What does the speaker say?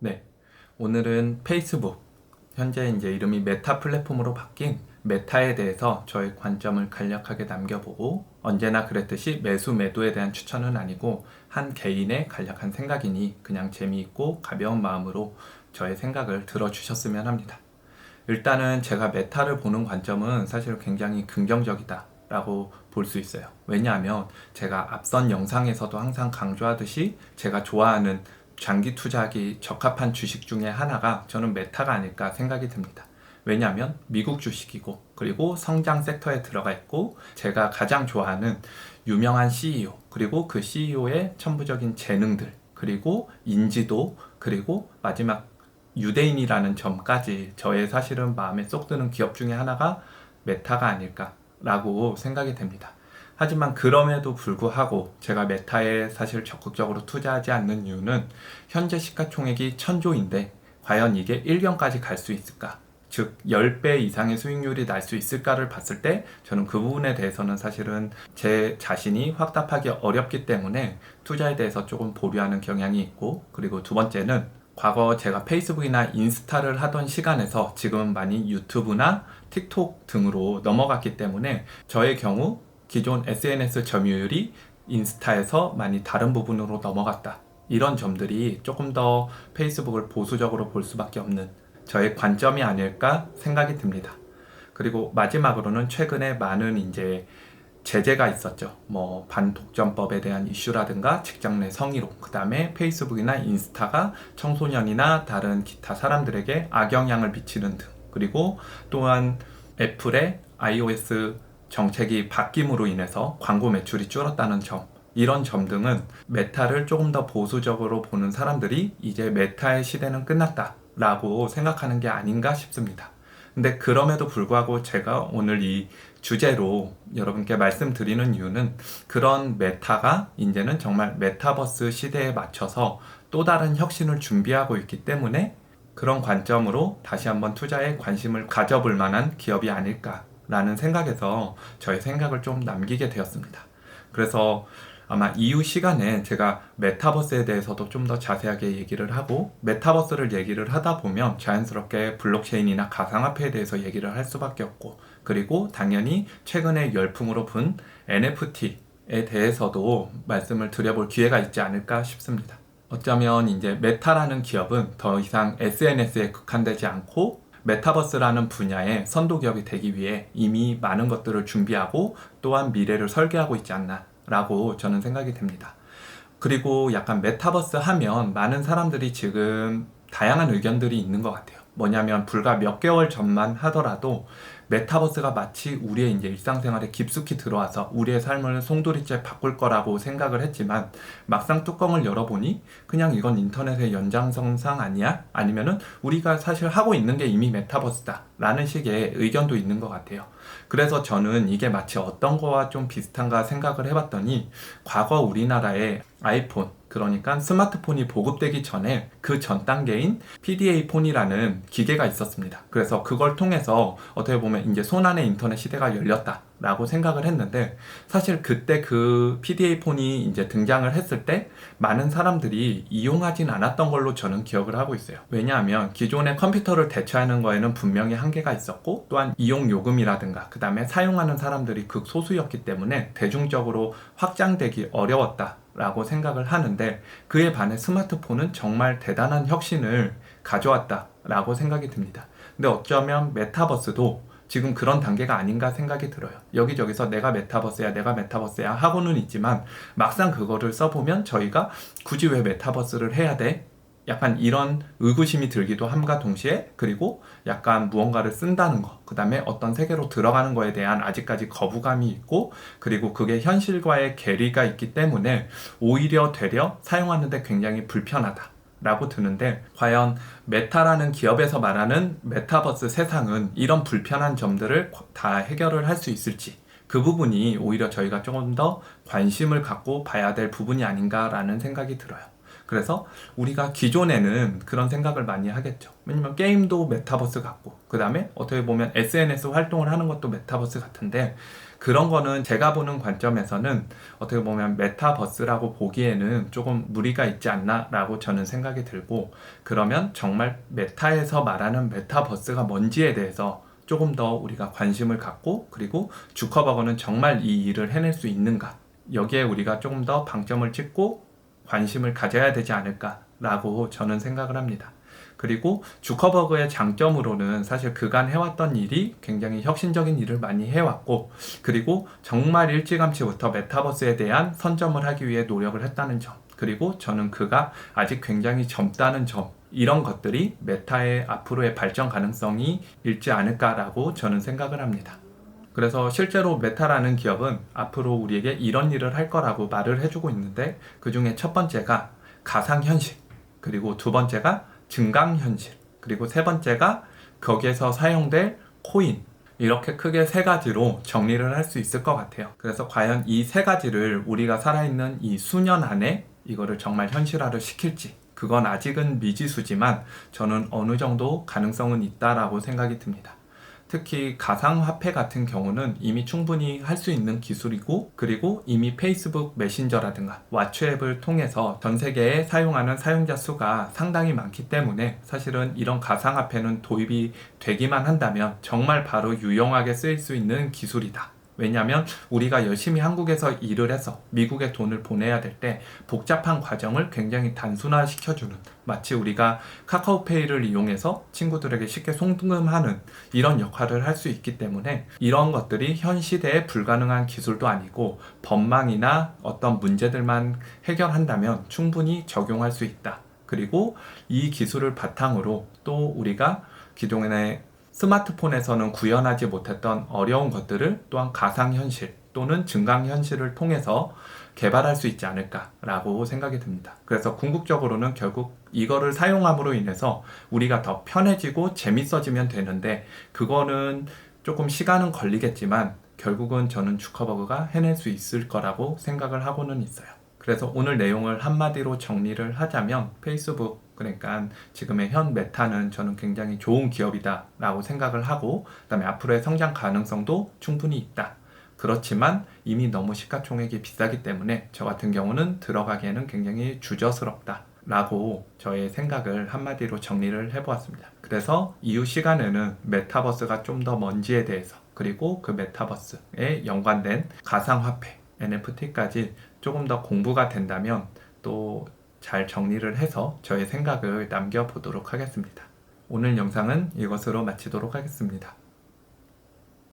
네, 오늘은 페이스북, 현재 이제 이름이 메타 플랫폼으로 바뀐 메타에 대해서 저의 관점을 간략하게 남겨보고, 언제나 그랬듯이 매수 매도에 대한 추천은 아니고 한 개인의 간략한 생각이니 그냥 재미있고 가벼운 마음으로 저의 생각을 들어주셨으면 합니다. 일단은 제가 메타를 보는 관점은 사실 굉장히 긍정적이다 라고 볼 수 있어요. 왜냐하면 제가 앞선 영상에서도 항상 강조하듯이 제가 좋아하는 장기 투자하기 적합한 주식 중에 하나가 저는 메타가 아닐까 생각이 듭니다. 왜냐하면 미국 주식이고, 그리고 성장 섹터에 들어가 있고, 제가 가장 좋아하는 유명한 CEO, 그리고 그 CEO의 천부적인 재능들, 그리고 인지도, 그리고 마지막 유대인이라는 점까지 저의 사실은 마음에 쏙 드는 기업 중에 하나가 메타가 아닐까라고 생각이 됩니다. 하지만 그럼에도 불구하고 제가 메타에 사실 적극적으로 투자하지 않는 이유는 현재 시가총액이 1000조인데 과연 이게 1년까지 갈 수 있을까? 즉 10배 이상의 수익률이 날 수 있을까를 봤을 때 저는 그 부분에 대해서는 사실은 제 자신이 확답하기 어렵기 때문에 투자에 대해서 조금 보류하는 경향이 있고, 그리고 두 번째는 과거 제가 페이스북이나 인스타를 하던 시간에서 지금은 많이 유튜브나 틱톡 등으로 넘어갔기 때문에 저의 경우 기존 SNS 점유율이 인스타에서 많이 다른 부분으로 넘어갔다. 이런 점들이 조금 더 페이스북을 보수적으로 볼 수밖에 없는 저의 관점이 아닐까 생각이 듭니다. 그리고 마지막으로는 최근에 많은 이제 제재가 있었죠. 뭐 반독점법에 대한 이슈라든가 직장 내 성희롱, 그 다음에 페이스북이나 인스타가 청소년이나 다른 기타 사람들에게 악영향을 미치는 등, 그리고 또한 애플의 iOS 정책이 바뀜으로 인해서 광고 매출이 줄었다는 점, 이런 점 등은 메타를 조금 더 보수적으로 보는 사람들이 이제 메타의 시대는 끝났다 라고 생각하는 게 아닌가 싶습니다. 근데 그럼에도 불구하고 제가 오늘 이 주제로 여러분께 말씀드리는 이유는 그런 메타가 이제는 정말 메타버스 시대에 맞춰서 또 다른 혁신을 준비하고 있기 때문에 그런 관점으로 다시 한번 투자에 관심을 가져볼 만한 기업이 아닐까라는 생각에서 저의 생각을 좀 남기게 되었습니다. 그래서 아마 이후 시간에 제가 메타버스에 대해서도 좀 더 자세하게 얘기를 하고, 메타버스를 얘기를 하다 보면 자연스럽게 블록체인이나 가상화폐에 대해서 얘기를 할 수밖에 없고, 그리고 당연히 최근에 열풍으로 분 NFT에 대해서도 말씀을 드려볼 기회가 있지 않을까 싶습니다. 어쩌면 이제 메타라는 기업은 더 이상 SNS에 국한되지 않고 메타버스라는 분야의 선도 기업이 되기 위해 이미 많은 것들을 준비하고 또한 미래를 설계하고 있지 않나 라고 저는 생각이 됩니다. 그리고 약간 메타버스 하면 많은 사람들이 지금 다양한 의견들이 있는 것 같아요. 뭐냐면 불과 몇 개월 전만 하더라도 메타버스가 마치 우리의 이제 일상생활에 깊숙이 들어와서 우리의 삶을 송두리째 바꿀 거라고 생각을 했지만, 막상 뚜껑을 열어보니 그냥 이건 인터넷의 연장선상 아니야? 아니면은 우리가 사실 하고 있는 게 이미 메타버스다 라는 식의 의견도 있는 것 같아요. 그래서 저는 이게 마치 어떤 거와 좀 비슷한가 생각을 해봤더니, 과거 우리나라의 아이폰, 그러니까 스마트폰이 보급되기 전에 그 전 단계인 PDA 폰이라는 기계가 있었습니다. 그래서 그걸 통해서 어떻게 보면 이제 손안의 인터넷 시대가 열렸다 라고 생각을 했는데, 사실 그때 그 PDA 폰이 이제 등장을 했을 때 많은 사람들이 이용하진 않았던 걸로 저는 기억을 하고 있어요. 왜냐하면 기존의 컴퓨터를 대체하는 거에는 분명히 한계가 있었고, 또한 이용 요금이라든가 그 다음에 사용하는 사람들이 극소수였기 때문에 대중적으로 확장되기 어려웠다 라고 생각을 하는데, 그에 반해 스마트폰은 정말 대단한 혁신을 가져왔다 라고 생각이 듭니다. 근데 어쩌면 메타버스도 지금 그런 단계가 아닌가 생각이 들어요. 여기저기서 내가 메타버스야 하고는 있지만 막상 그거를 써보면 저희가 굳이 왜 메타버스를 해야 돼? 약간 이런 의구심이 들기도 함과 동시에, 그리고 약간 무언가를 쓴다는 거, 그 다음에 어떤 세계로 들어가는 거에 대한 아직까지 거부감이 있고, 그리고 그게 현실과의 괴리가 있기 때문에 오히려 되려 사용하는데 굉장히 불편하다 라고 드는데, 과연 메타라는 기업에서 말하는 메타버스 세상은 이런 불편한 점들을 다 해결을 할 수 있을지, 그 부분이 오히려 저희가 조금 더 관심을 갖고 봐야 될 부분이 아닌가라는 생각이 들어요. 그래서 우리가 기존에는 그런 생각을 많이 하겠죠. 왜냐면 게임도 메타버스 같고, 그 다음에 어떻게 보면 SNS 활동을 하는 것도 메타버스 같은데, 그런 거는 제가 보는 관점에서는 어떻게 보면 메타버스라고 보기에는 조금 무리가 있지 않나 라고 저는 생각이 들고, 그러면 정말 메타에서 말하는 메타버스가 뭔지에 대해서 조금 더 우리가 관심을 갖고, 그리고 주커버거는 정말 이 일을 해낼 수 있는가, 여기에 우리가 조금 더 방점을 찍고 관심을 가져야 되지 않을까라고 저는 생각을 합니다. 그리고 주커버그의 장점으로는 사실 그간 해왔던 일이 굉장히 혁신적인 일을 많이 해왔고, 그리고 정말 일찌감치부터 메타버스에 대한 선점을 하기 위해 노력을 했다는 점, 그리고 저는 그가 아직 굉장히 젊다는 점, 이런 것들이 메타의 앞으로의 발전 가능성이 있지 않을까라고 저는 생각을 합니다. 그래서 실제로 메타라는 기업은 앞으로 우리에게 이런 일을 할 거라고 말을 해주고 있는데, 그 중에 첫 번째가 가상현실, 그리고 두 번째가 증강현실, 그리고 세 번째가 거기에서 사용될 코인, 이렇게 크게 세 가지로 정리를 할 수 있을 것 같아요. 그래서 과연 이 세 가지를 우리가 살아있는 이 수년 안에 이거를 정말 현실화를 시킬지, 그건 아직은 미지수지만 저는 어느 정도 가능성은 있다라고 생각이 듭니다. 특히 가상화폐 같은 경우는 이미 충분히 할 수 있는 기술이고, 그리고 이미 페이스북 메신저라든가 왓츠앱을 통해서 전 세계에 사용하는 사용자 수가 상당히 많기 때문에 사실은 이런 가상화폐는 도입이 되기만 한다면 정말 바로 유용하게 쓰일 수 있는 기술이다. 왜냐하면 우리가 열심히 한국에서 일을 해서 미국에 돈을 보내야 될 때 복잡한 과정을 굉장히 단순화시켜주는, 마치 우리가 카카오페이를 이용해서 친구들에게 쉽게 송금하는 이런 역할을 할 수 있기 때문에, 이런 것들이 현 시대에 불가능한 기술도 아니고 법망이나 어떤 문제들만 해결한다면 충분히 적용할 수 있다. 그리고 이 기술을 바탕으로 또 우리가 기존에 스마트폰에서는 구현하지 못했던 어려운 것들을 또한 가상현실 또는 증강현실을 통해서 개발할 수 있지 않을까라고 생각이 듭니다. 그래서 궁극적으로는 결국 이거를 사용함으로 인해서 우리가 더 편해지고 재밌어지면 되는데, 그거는 조금 시간은 걸리겠지만 결국은 저는 주커버그가 해낼 수 있을 거라고 생각을 하고는 있어요. 그래서 오늘 내용을 한마디로 정리를 하자면, 페이스북, 그러니까 지금의 현 메타는 저는 굉장히 좋은 기업이다 라고 생각을 하고, 그 다음에 앞으로의 성장 가능성도 충분히 있다. 그렇지만 이미 너무 시가총액이 비싸기 때문에 저 같은 경우는 들어가기에는 굉장히 주저스럽다 라고 저의 생각을 한마디로 정리를 해보았습니다. 그래서 이후 시간에는 메타버스가 좀 더 뭔지에 대해서, 그리고 그 메타버스에 연관된 가상화폐, NFT까지 조금 더 공부가 된다면 또 잘 정리를 해서 저의 생각을 남겨보도록 하겠습니다. 오늘 영상은 이것으로 마치도록 하겠습니다.